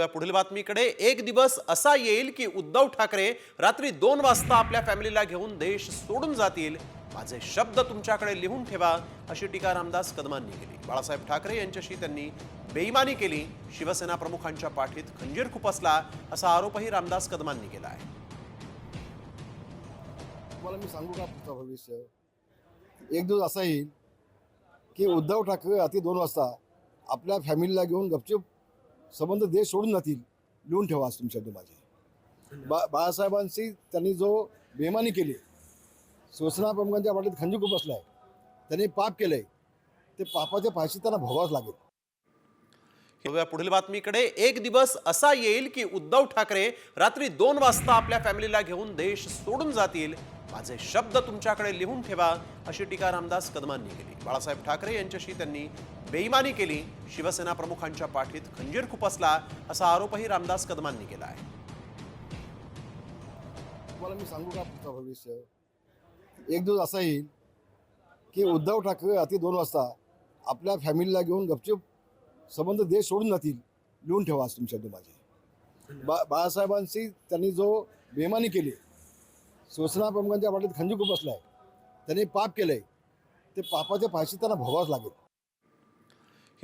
वळूया पुढील बातमीकडे। एक दिवस असा येईल की उद्धव ठाकरे रात्री 2 वाजता आपल्या फॅमिलीला घेऊन देश सोडून जातील। माझे शब्द तुमच्याकडे लिहून ठेवा, अशी टीका रामदास कदमांनी केली। बाळासाहेब ठाकरे यांच्याशी त्यांनी बेईमानी केली, शिवसेना प्रमुखांच्या पाठीत खंजीर खुपसला, असा आरोपही रामदास कदमांनी केला आहे। तुम्हाला मी सांगू का पुढचं भविष्य? एक दिवस असा येईल की उद्धव ठाकरे रात्री 2 वाजता आपल्या फॅमिलीला घेऊन गपचूप संबंध देश सोडून जातील। लिहून ठेवा तुमच्या शब्द माझे। बाळासाहेबांशी त्यांनी जो बेईमानी केली, शिवसेना प्रमुखांच्या पाठीत खंजीर खुपसलाय, त्यांनी पाप केलंय, ते पापाच्या फाशी त्यांना भोगावंच लागेल। वळूया पुढील बातमीकडे। एक दिवस असा येईल की उद्धव ठाकरे रात्री 2 वाजता आपल्या फॅमिलीला घेऊन देश सोडून जातील। माझे शब्द तुमच्याकडे लिहून ठेवा, अशी टीका रामदास कदमांनी केली। बाळासाहेब ठाकरे यांच्याशी त्यांनी बेईमानी केली, शिवसेना प्रमुखांच्या पाठीत खंजीर खुपसला, असा आरोपही रामदास कदमांनी केला आहे। तुम्हाला मी सांगू का पुढचं भविष्य? एक दिवस असा येईल की उद्धव ठाकरे रात्री 2 वाजता आपल्या फॅमिलीला घेऊन गपचूप संबंध देश सोडून जातील। लिहून ठेवा तुमच्या शब्द माझे। बाळासाहेबांशी त्यांनी जो बेईमानी केली, शिवसेना प्रमुखांच्या पाठीत खंजीर खुपसलाय, त्यांनी पाप केलंय, ते पापाच्या फाशी त्यांना भोगावंच लागेल।